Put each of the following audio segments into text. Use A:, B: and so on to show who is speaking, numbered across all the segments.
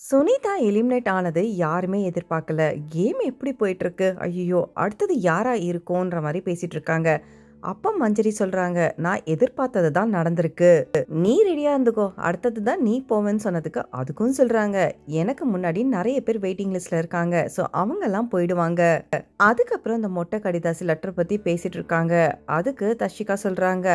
A: Sunita eliminate ஆனது யாருமே எதிர்பார்க்கல. கேம் எப்படி போயிட்டுருக்கு? ஐயய்யோ! அடுத்தது யாரா இருக்கும்ன்ற மாரி பேசிட்டு இருக்காங்க. அப்ப மஞ்சரி சொல்றாங்க, "நான் எதிர்பார்த்தது தான் நடந்திருக்கு. நீ ரெடியா இருந்துக்கோ. அடுத்தது தான் நீ போவேன்னு" சொன்னதுக்கு, அதுக்கும் சொல்றாங்க, "எனக்கு முன்னாடி நெறைய பேர் வெயிட்டிங் லிஸ்ட்ல இருக்காங்க. ஸோ அவங்கலாம் போயிடுவாங்க." அதுக்கப்புறம் இந்த மொட்டை கடிதாசி லெட்டர் பத்தி பேசிட்டு இருக்காங்க. அதுக்கு தர்ஷிகா சொல்றாங்க,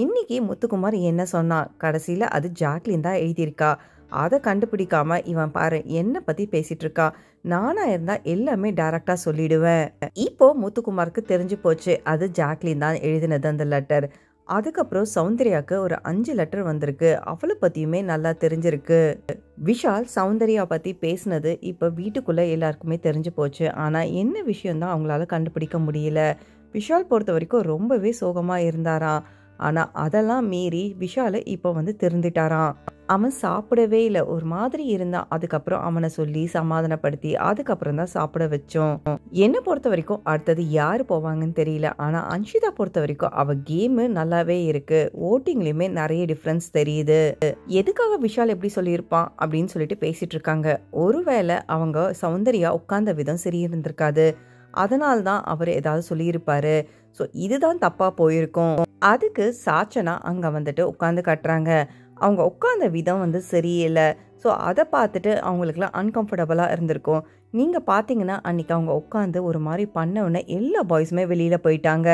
A: "இன்னைக்கு முத்துக்குமார் என்ன சொன்னான்? கடைசியில அது ஜாக்லின் தான் எழுதியிருக்கா. அத கண்டுபிடிக்காம இவன் பாரு என்ன பத்தி பேசிட்டு இருக்கா. நானா இருந்தா எல்லாமே டைரக்டா சொல்லிடுவேன்." இப்போ முத்துக்குமாருக்கு தெரிஞ்சு போச்சு அது ஜாக்லின் தான் எழுதினது அந்த லெட்டர். அதுக்கப்புறம் சௌந்தர்யாக்கு ஒரு 5 லெட்டர் வந்திருக்கு. அவளை பத்தியுமே நல்லா தெரிஞ்சிருக்கு. விஷால் சௌந்தர்யா பத்தி பேசினது இப்ப வீட்டுக்குள்ள எல்லாருக்குமே தெரிஞ்சு போச்சு. ஆனா என்ன விஷயம் தான் அவங்களால கண்டுபிடிக்க முடியல. விஷால் பொறுத்த வரைக்கும் ரொம்பவே சோகமா இருந்தாராம். ஆனா அதெல்லாம் மீறி விஷால் இப்போ திருந்திட்டாராம். அவன் சாப்பிடவே இல்ல. ஒரு மாதிரி இருந்தான். அதுக்கப்புறம் அவனை சொல்லி சமாதானப்படுத்தி அதுக்கப்புறம் தான் சாப்பிட வச்சோம். என்ன பொறுத்த வரைக்கும் அடுத்தது யாரு போவாங்கன்னு தெரியல. ஆனா அன்ஷிதா பொறுத்த வரைக்கும் அவ கேமு நல்லாவே இருக்கு. ஓட்டிங்லயுமே நிறைய டிஃபரன்ஸ் தெரியுது. எதுக்காக விஷால் எப்படி சொல்லியிருப்பான் அப்படின்னு சொல்லிட்டு பேசிட்டு இருக்காங்க. ஒருவேளை அவங்க சௌந்தர்யா உட்கார்ந்த விதம் சரி இருந்திருக்காது. அதனால்தான் அவர் ஏதாவது சொல்லியிருப்பாரு. ஸோ இதுதான் தப்பா போயிருக்கும். அதுக்கு சாச்சனா அங்க உட்கார்ந்து கட்டுறாங்க. அவங்க உட்கார்ந்த விதம் சரியில்லை. ஸோ அதை பார்த்துட்டு அவங்களுக்குலாம் அன்கம்ஃபர்டபுளாக இருந்திருக்கும். நீங்கள் பார்த்தீங்கன்னா அன்னைக்கு அவங்க உட்காந்து ஒரு மாதிரி பண்ண உடனே எல்லா பாய்ஸுமே வெளியில் போயிட்டாங்க.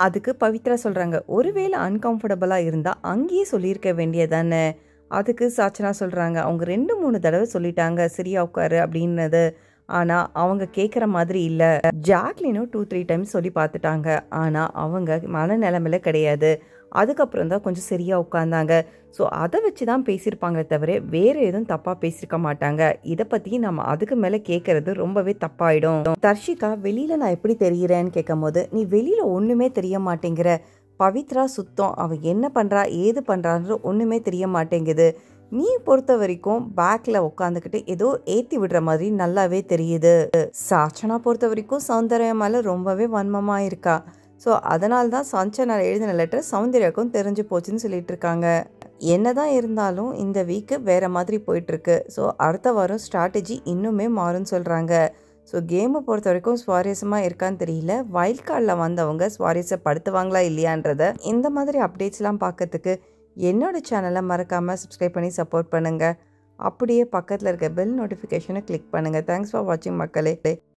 A: அதுக்கு பவித்ரா சொல்கிறாங்க, ஒருவேளை அன்கம்ஃபர்டபுளாக இருந்தால் அங்கேயே சொல்லியிருக்க வேண்டியதானே. அதுக்கு சாச்சனா சொல்கிறாங்க, அவங்க 2-3 தடவை சொல்லிட்டாங்க சரியா உட்காரு அப்படின்னது. ஆனால் அவங்க கேட்குற மாதிரி இல்லை. ஜாக்லினும் 2-3 டைம்ஸ் சொல்லி பார்த்துட்டாங்க. ஆனால் அவங்க மனநிலைமையில கிடையாது. அதுக்கப்புறம் தான் கொஞ்சம் சரியாக உட்காந்தாங்க. ஸோ அதை வச்சு தான் பேசியிருப்பாங்களே தவிர வேறு எதுவும் தப்பாக பேசியிருக்க மாட்டாங்க. இதை பற்றி நம்ம அதுக்கு மேலே கேட்குறது ரொம்பவே தப்பாயிடும். தர்ஷிகா வெளியில் நான் எப்படி தெரிகிறேன்னு கேட்கும் போது, நீ வெளியில் ஒன்றுமே தெரிய மாட்டேங்கிற. பவித்ரா சுத்தம். அவள் என்ன பண்ணுறா ஏது பண்ணுறான்னு ஒன்றுமே தெரிய மாட்டேங்குது. நீ பொறுத்த வரைக்கும் பேக்கில் உட்காந்துக்கிட்டு ஏதோ ஏற்றி விடுற மாதிரி நல்லாவே தெரியுது. சாச்சனா பொறுத்த வரைக்கும் சௌந்தர்யா மேலே ரொம்பவே வன்மமாக இருக்கா. ஸோ அதனால தான் சாச்சனா எழுதின லெட்டர் சௌந்தர்யாவுக்கும் தெரிஞ்சு போச்சுன்னு சொல்லிட்டு இருக்காங்க. என்னதான் இருந்தாலும் இந்த வீக்கு வேற மாதிரி போயிட்டுருக்கு. ஸோ அடுத்த வாரம் ஸ்ட்ராட்டஜி இன்னுமே மாறும்னு சொல்கிறாங்க. ஸோ கேமை பொறுத்த வரைக்கும் சுவாரஸ்யமாக இருக்கான்னு தெரியல. வைல்ட் கார்டில் வந்தவங்க சுவாரஸ்யப்படுத்துவாங்களா இல்லையான்றத இந்த மாதிரி அப்டேட்ஸ்லாம் பார்க்கறதுக்கு என்னோட சேனலை மறக்காமல் சப்ஸ்கிரைப் பண்ணி சப்போர்ட் பண்ணுங்கள். அப்படியே பக்கத்தில் இருக்க பெல் நோட்டிஃபிகேஷனை கிளிக் பண்ணுங்கள். தேங்க்ஸ் ஃபார் வாட்சிங் மக்களே.